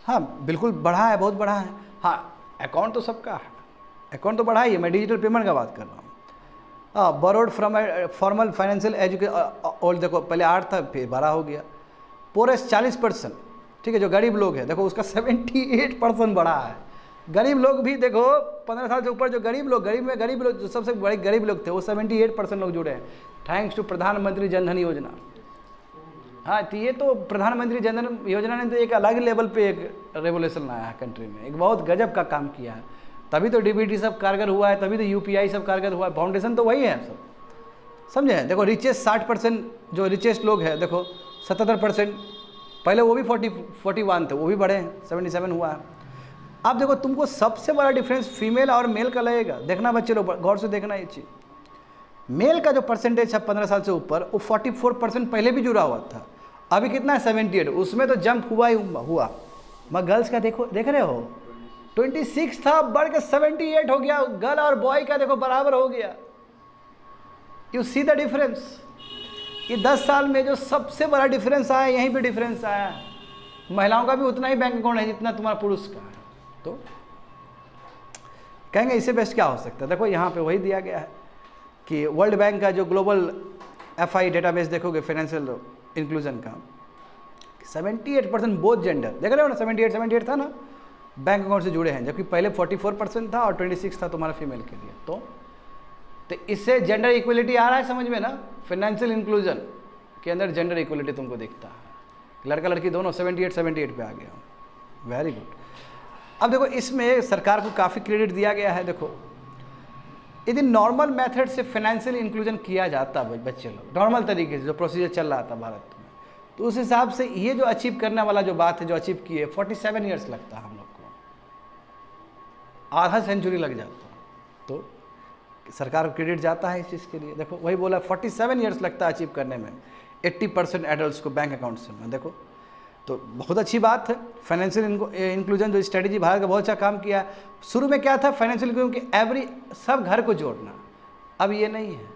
हाँ बिल्कुल बढ़ा है, बहुत बढ़ा है। हाँ अकाउंट तो सबका है, अकाउंट तो बढ़ा ही है, मैं डिजिटल पेमेंट का बात कर रहा हूँ। हाँ borrowed from formal financial education, और देखो पहले 8 था फिर 12 हो गया। पोरेस्ट 40%, ठीक है, जो गरीब लोग हैं देखो उसका 78% बढ़ा है। गरीब लोग भी देखो 15 साल से ऊपर जो गरीब लोग जो सबसे बड़े गरीब लोग थे वो 78% लोग जुड़े हैं, थैंक्स टू प्रधानमंत्री जनधन योजना। हाँ तो ये तो प्रधानमंत्री जनधन योजना ने तो एक अलग लेवल पे एक रेवोल्यूशन लाया है कंट्री में, एक बहुत गजब का काम किया है। तभी तो डीबीटी सब कारगर हुआ है, तभी तो यूपीआई सब कारगर हुआ है, फाउंडेशन तो वही है सब, समझे। देखो रिचेस्ट 60%, जो रिचेस्ट लोग हैं देखो 77%, पहले वो भी 41 थे, वो भी बढ़े हैं, 77 हुआ है। अब देखो तुमको सबसे बड़ा डिफरेंस फीमेल और मेल का लगेगा, देखना बच्चे लोग गौर से देखना ये चीज़। मेल का जो परसेंटेज है 15 साल से ऊपर वो 44% पहले भी जुड़ा हुआ था, अभी कितना है 78, उसमें तो जंप हुआ ही हुआ। मगर गर्ल्स का देखो, देख रहे हो 26 था, बढ़ के 78 हो गया। गर्ल और बॉय का देखो बराबर हो गया। You see the difference. ये 10 साल में जो सबसे बड़ा डिफरेंस आया, यहीं पे डिफरेंस आया। महिलाओं का भी उतना ही बैंक अकाउंट है जितना तुम्हारा पुरुष का है। तो कहेंगे इससे बेस्ट क्या हो सकता है। देखो यहाँ पे वही दिया गया है कि वर्ल्ड बैंक का जो ग्लोबल FI डेटाबेस देखोगे फाइनेंशियल इंक्लूजन का, 78% बोथ जेंडर, देख रहे हो ना, 78 था ना, बैंक अकाउंट से जुड़े हैं, जबकि पहले 44% था और 26 था तुम्हारा फीमेल के लिए। तो इससे जेंडर इक्वलिटी आ रहा है समझ में ना। फाइनेंशियल इंक्लूजन के अंदर जेंडर इक्वलिटी तुमको दिखता है, लड़का लड़की दोनों 78 पे आ गया। Very good. अब देखो इसमें सरकार को काफ़ी क्रेडिट दिया गया है। देखो यदि नॉर्मल मेथड से फाइनेंशियल इंक्लूजन किया जाता बच्चे लोग, नॉर्मल तरीके से जो प्रोसीजर चल रहा था भारत में, तो उस हिसाब से ये जो अचीव करने वाला जो बात है, जो अचीव किए 47 ईयर्स लगता है हम लोग को, आधा सेंचुरी लग जाता। तो सरकार को क्रेडिट जाता है इस चीज़ के लिए। देखो वही बोला 47 ईयर्स लगता है अचीव करने में, 80% एडल्ट को बैंक अकाउंट से में। देखो तो बहुत अच्छी बात है। फाइनेंशियल इंक्लूजन जो स्ट्रेटेजी भारत का बहुत अच्छा काम किया। शुरू में क्या था फाइनेंशियल इंक्लूजन की सब घर को जोड़ना, अब ये नहीं है,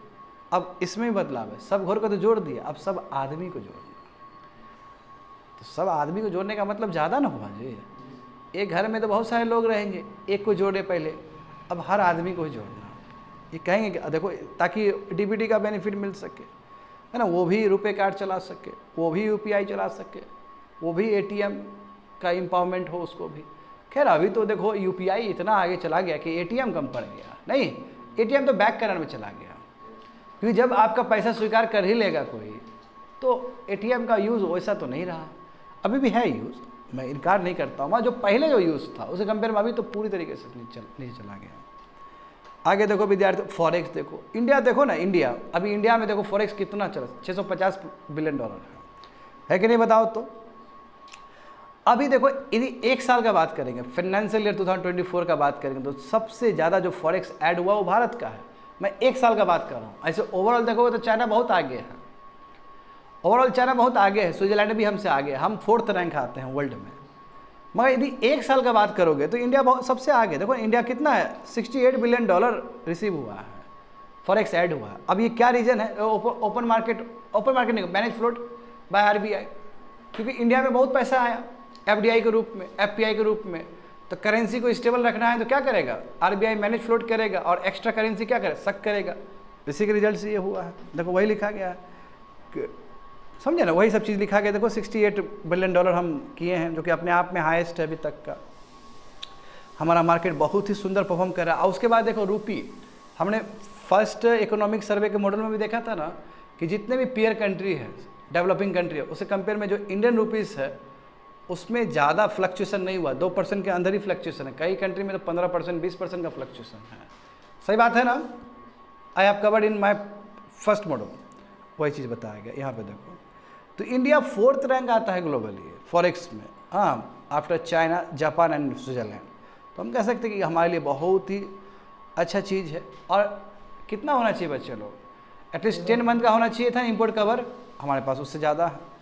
अब इसमें भी बदलाव है। सब घर को तो जोड़ दिया, अब सब आदमी को जोड़ना। तो सब आदमी को जोड़ने का मतलब ज़्यादा ना हुआ जी, एक घर में तो बहुत सारे लोग रहेंगे, एक को जोड़े पहले, अब हर आदमी को जोड़ना। ये कहेंगे कि देखो ताकि डीबीटी का बेनिफिट मिल सके, है ना, वो भी रुपए कार्ड चला सके, वो भी यूपीआई चला सके, वो भी एटीएम का एम्पावरमेंट हो उसको भी। खैर अभी तो देखो यूपीआई इतना आगे चला गया कि एटीएम कम पड़ गया, नहीं एटीएम तो बैक करने में चला गया, क्योंकि जब आपका पैसा स्वीकार कर ही लेगा कोई, तो एटीएम का यूज़ वैसा तो नहीं रहा। अभी भी है यूज़, मैं इनकार नहीं करता हूँ, जो पहले जो यूज़ था उसे कंपेयर में अभी तो पूरी तरीके से नीचे चला गया। आगे देखो विद्यार्थी, फॉरेक्स देखो, इंडिया देखो ना, इंडिया अभी इंडिया में देखो फॉरेक्स कितना चला, $650 बिलियन है कि नहीं, बताओ तो। अभी देखो यदि एक साल का बात करेंगे, फाइनेंशियल ईयर 2024 का बात करेंगे, तो सबसे ज़्यादा जो फॉरेक्स ऐड हुआ वो भारत का है। मैं एक साल का बात कर रहा हूँ। ऐसे ओवरऑल देखोगे तो चाइना बहुत आगे है, ओवरऑल चाइना बहुत आगे है, स्विट्जरलैंड भी हमसे आगे है, हम 4th रैंक आते हैं वर्ल्ड में। मगर यदि एक साल का बात करोगे तो इंडिया बहुत सबसे आगे। देखो इंडिया कितना है, $68 बिलियन रिसीव हुआ है, फॉरेक्स ऐड हुआ है। अब ये क्या रीजन है, ओपन मार्केट नहीं, मैनेज फ्लोट बाय आरबीआई, क्योंकि इंडिया में बहुत पैसा आया एफडीआई के रूप में, एफपीआई के रूप में। तो करेंसी को स्टेबल रखना है तो क्या करेगा, आरबीआई मैनेज फ्लोट करेगा, और एक्स्ट्रा करेंसी क्या करे, सक करेगा। इसी के रिजल्ट से ये हुआ है। देखो वही लिखा गया है, समझे ना, वही सब चीज़ लिखा गया। देखो $68 बिलियन हम किए हैं, जो कि अपने आप में हाईएस्ट है अभी तक का। हमारा मार्केट बहुत ही सुंदर परफॉर्म कर रहा है। और उसके बाद देखो रूपी, हमने फर्स्ट इकोनॉमिक सर्वे के मॉडल में भी देखा था ना कि जितने भी पीयर कंट्री है, डेवलपिंग कंट्री है, उससे कंपेयर में जो इंडियन रुपीज़ है उसमें ज़्यादा फ्लक्चुएसन नहीं हुआ, 2% के अंदर ही फ्लक्चुएसन है। कई कंट्री में तो 15%, 20% का फ्लक्चुएसन है। सही बात है ना। I have covered in my first model, वही चीज़ बताया गया यहाँ पे। देखो तो इंडिया 4th रैंक आता है ग्लोबली फॉरेक्स में, हाँ, after China, Japan and Switzerland. तो हम कह सकते हैं कि हमारे लिए बहुत ही अच्छा चीज़ है। और कितना होना चाहिए बच्चे लोग, एटलीस्ट 10 मंथ का होना चाहिए था इंपोर्ट कवर, हमारे पास उससे ज़्यादा है।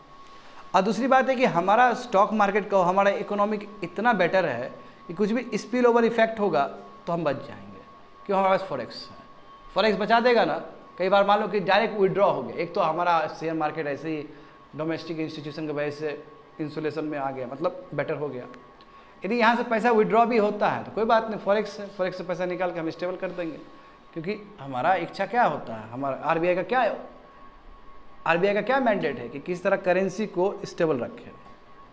और दूसरी बात है कि हमारा स्टॉक मार्केट का, हमारा इकोनॉमिक इतना बेटर है कि कुछ भी स्पिल ओवर इफेक्ट होगा तो हम बच जाएंगे, क्यों, हमारे पास फॉरेक्स है। फॉरेक्स बचा देगा ना। कई बार मान लो कि डायरेक्ट विड्रॉ हो गया, एक तो हमारा शेयर मार्केट ऐसे ही डोमेस्टिक इंस्टीट्यूशन की वजह से इंसुलेशन में आ गया, मतलब बेटर हो गया। यदि यहाँ से पैसा विड्रॉ भी होता है तो कोई बात नहीं, फॉरेक्स से पैसा निकाल के हम स्टेबल कर देंगे, क्योंकि हमारा इच्छा क्या होता है, हमारा आरबीआई का क्या मैंडेट है कि किस तरह करेंसी को स्टेबल रखे,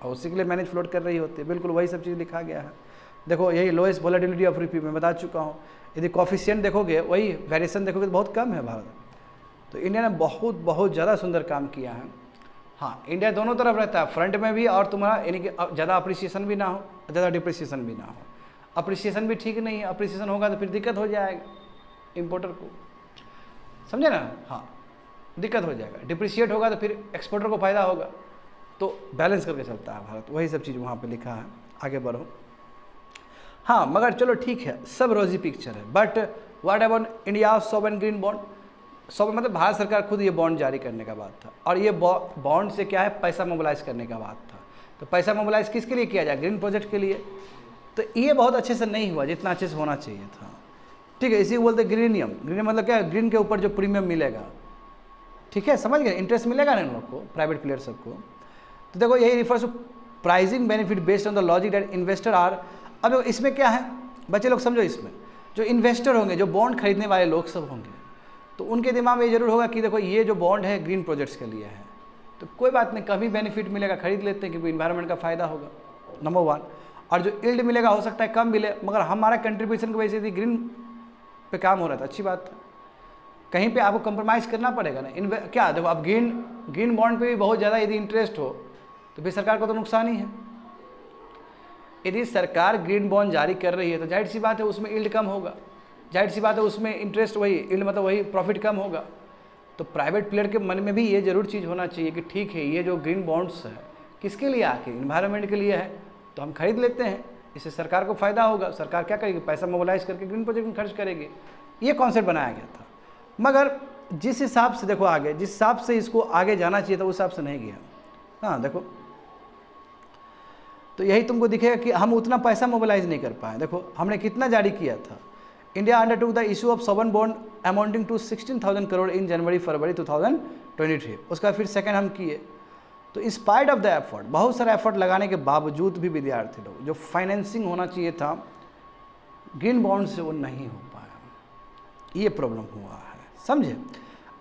और उसी के लिए मैनेज फ्लोट कर रही होती है। बिल्कुल वही सब चीज़ लिखा गया है। देखो यही लोएस्ट वॉलेटिलिटी ऑफ रुपी मैं बता चुका हूँ। यदि कॉफिशिएंट देखोगे, वही वेरिएशन देखोगे तो बहुत कम है भारत। तो इंडिया ने बहुत ज़्यादा सुंदर काम किया है। हाँ, इंडिया दोनों तरफ रहता है, फ्रंट में भी और तुम्हारा यानी कि ज़्यादा अप्रिसिएशन भी ना हो, ज़्यादा डिप्रिसिएशन भी ना हो। अप्रिसिएशन भी ठीक नहीं है, अप्रिसिएशन होगा तो फिर दिक्कत हो जाएगा इम्पोर्टर को, समझे ना। हाँ, दिक्कत हो जाएगा। डिप्रिशिएट होगा तो फिर एक्सपोर्टर को फ़ायदा होगा। तो बैलेंस करके चलता है भारत, वही सब चीज़ वहाँ पे लिखा है। आगे बढ़ो। हाँ, मगर चलो ठीक है, सब रोजी पिक्चर है, but what about India sovereign green bond. Sovereign मतलब भारत सरकार खुद ये बॉन्ड जारी करने का बात था, और ये बॉन्ड से क्या है, पैसा मोबिलाइज करने का बात था। तो पैसा मोबिलाइज किसके लिए किया जाए, ग्रीन प्रोजेक्ट के लिए। तो ये बहुत अच्छे से नहीं हुआ जितना अच्छे से होना चाहिए था। ठीक है, इसी को बोलते ग्रीनियम। ग्रीनियम मतलब क्या है, ग्रीन के ऊपर जो प्रीमियम मिलेगा, ठीक है, समझ गए, इंटरेस्ट मिलेगा ना इन लोग को, प्राइवेट प्लेयर सबको। तो देखो यही refers to pricing benefit based on the logic that investor are. अब इसमें क्या है बच्चे लोग समझो, इसमें जो इन्वेस्टर होंगे, जो बॉन्ड खरीदने वाले लोग सब होंगे, तो उनके दिमाग में ये जरूर होगा कि देखो ये जो बॉन्ड है ग्रीन प्रोजेक्ट्स के लिए है, तो कोई बात नहीं, कभी बेनिफिट मिलेगा खरीद लेते हैं क्योंकि इन्वायरमेंट का फ़ायदा होगा, नंबर 1। और जो यील्ड मिलेगा हो सकता है कम मिले, मगर हमारा कंट्रीब्यूशन की वजह से यदि ग्रीन पे काम हो रहा था, अच्छी बात है। कहीं पे आपको कंप्रोमाइज़ करना पड़ेगा ना। क्या देखो, अब ग्रीन बॉन्ड पे भी बहुत ज़्यादा यदि इंटरेस्ट हो तो फिर सरकार को तो नुकसान ही है। यदि सरकार ग्रीन बॉन्ड जारी कर रही है तो जाहिर सी बात है उसमें यील्ड कम होगा, जाहिर सी बात है उसमें इंटरेस्ट वही, यील्ड मतलब वही, प्रॉफिट कम होगा। तो प्राइवेट प्लेयर के मन में भी ये जरूर चीज़ होना चाहिए कि ठीक है, ये जो ग्रीन बॉन्ड्स है किसके लिए, आके इन्वायरमेंट के लिए है, तो हम खरीद लेते हैं, इससे सरकार को फ़ायदा होगा। सरकार क्या करेगी, पैसा मोबिलाइज करके ग्रीन प्रोजेक्ट में खर्च करेगी। ये कॉन्सेप्ट बनाया गया था, मगर जिस हिसाब से देखो आगे, जिस हिसाब से इसको आगे जाना चाहिए था उस हिसाब से नहीं गया। हाँ देखो, तो यही तुमको दिखेगा कि हम उतना पैसा मोबिलाइज नहीं कर पाए। देखो हमने कितना जारी किया था। India undertook the issue of sovereign bond amounting to 16,000 crore in जनवरी-फरवरी 2023। उसका फिर सेकंड हम किए। तो in spite of the effort, बहुत सारा एफर्ट लगाने के बावजूद भी विद्यार्थी लोग, जो फाइनेंसिंग होना चाहिए था ग्रीन बॉन्ड से, वो नहीं हो पाया। ये प्रॉब्लम हुआ है, समझे।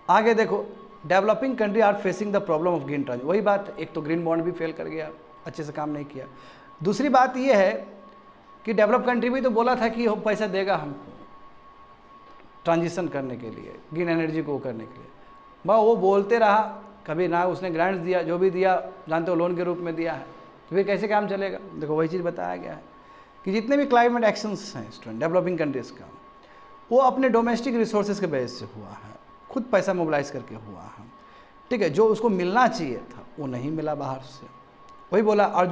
आगे देखो, developing country are facing the problem of green transition. वही बात, एक तो ग्रीन बॉन्ड भी फेल कर गया, अच्छे से काम नहीं किया। दूसरी बात ये है कि डेवलप कंट्री भी तो बोला था कि वो पैसा देगा हमको ट्रांजिशन करने के लिए, ग्रीन एनर्जी को करने के लिए, मगर वो बोलते रहा, कभी ना उसने ग्रांट्स दिया, जो भी दिया जानते हो लोन के रूप में दिया है, तो फिर कैसे काम चलेगा। देखो वही चीज़ बताया गया है कि जितने भी क्लाइमेट एक्शंस हैं स्टूडेंट डेवलपिंग कंट्रीज़ का, वो अपने डोमेस्टिक रिसोर्सेज के बेस से हुआ है, खुद पैसा मोबिलाइज करके हुआ है, ठीक है। जो उसको मिलना चाहिए था वो नहीं मिला बाहर से, वही बोला। और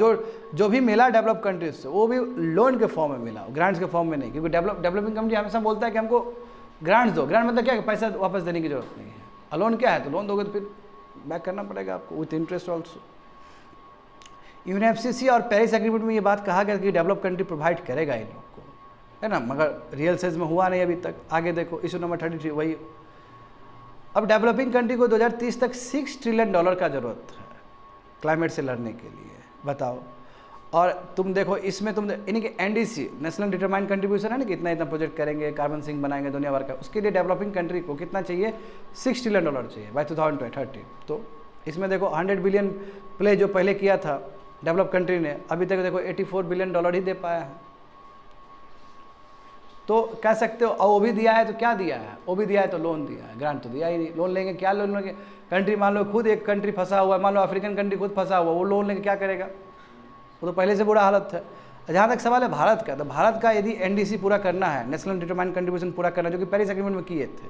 जो भी मिला डेवलप कंट्रीज से, वो भी लोन के फॉर्म में मिला, ग्रांट्स के फॉर्म में नहीं, क्योंकि डेवलपिंग कंट्री हमेशा बोलता है कि हमको ग्रांट्स दो। ग्रांट मतलब क्या है, पैसा वापस देने की जरूरत नहीं है। और लोन क्या है, तो लोन दोगे तो फिर बैक करना पड़ेगा आपको विथ इंटरेस्ट ऑल्सो। यूएनएफसीसी और पेरिस एग्रीमेंट में ये बात कहा गया कि डेवलप कंट्री प्रोवाइड करेगा इन लोग को, है ना, मगर रियल सेंस में हुआ नहीं अभी तक। आगे देखो इशू नंबर 33 वही। अब डेवलपिंग कंट्री को 2030 तक $6 ट्रिलियन का ज़रूरत है क्लाइमेट से लड़ने के लिए, बताओ। और तुम देखो इसमें तुम यानी कि एनडीसी, नेशनल डिटरमाइंड कंट्रीब्यूशन है ना, कि इतना इतना प्रोजेक्ट करेंगे, कार्बन सिंक बनाएंगे दुनिया भर का, उसके लिए डेवलपिंग कंट्री को कितना चाहिए, $6 ट्रिलियन चाहिए बाय 2030। तो इसमें देखो 100 बिलियन प्ले जो पहले किया था डेवलप कंट्री ने, अभी तक देखो $84 बिलियन ही दे पाया है। तो कह सकते हो, और वो भी दिया है तो क्या दिया है, वो भी दिया है तो लोन दिया है, ग्रांट तो दिया ही नहीं। लोन लेंगे, क्या लोन लेंगे, कंट्री मान लो खुद एक कंट्री फंसा हुआ है, मान लो अफ्रीकन कंट्री खुद फंसा हुआ, वो लोन लेके क्या करेगा, वो तो पहले से बुरा हालत है। जहाँ तक सवाल है भारत का, तो भारत का यदि एनडीसी पूरा करना है, नेशनल डिटरमाइंड कंट्रीब्यूशन पूरा करना, जो कि पेरिस एग्रीमेंट में किए थे,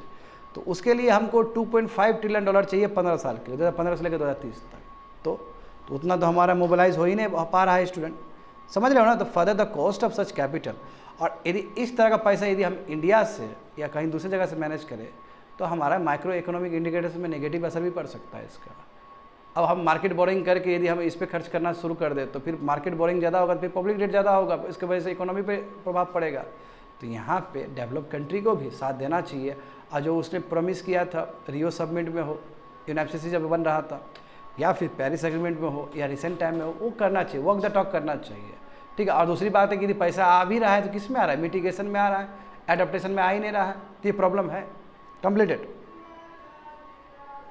तो उसके लिए हमको $2.5 ट्रिलियन चाहिए 15 साल के लिए, 2015 से लेकर 2030 तक। तो उतना तो हमारा मोबिलाइज हो ही नहीं पा रहा है स्टूडेंट, समझ रहे हो ना। तो further the cost of such capital, और यदि इस तरह का पैसा यदि हम इंडिया से या कहीं दूसरी जगह से मैनेज करें, तो हमारा माइक्रो इकोनॉमिक इंडिकेटर्स में नेगेटिव असर भी पड़ सकता है इसका। अब हम मार्केट बोरिंग करके यदि हम इस पर खर्च करना शुरू कर दें, तो फिर मार्केट बोरिंग ज़्यादा होगा, फिर पब्लिक डेट ज़्यादा होगा, इसकी वजह से इकोनॉमी पे प्रभाव पड़ेगा। तो यहाँ पे डेवलप कंट्री को भी साथ देना चाहिए, और जो उसने प्रॉमिस किया था रियो समिट में हो, यूएनएफसीसी जब बन रहा था, या फिर पेरिस एग्रीमेंट में हो, या रिसेंट टाइम में हो, वो करना चाहिए, वॉक द टॉक करना चाहिए। ठीक है। और दूसरी बात है कि यदि पैसा आ भी रहा है तो किस में आ रहा है, मिटिगेशन में आ रहा है, एडेप्टेशन में आ ही नहीं रहा है, तो ये प्रॉब्लम है। कंप्लीटेड।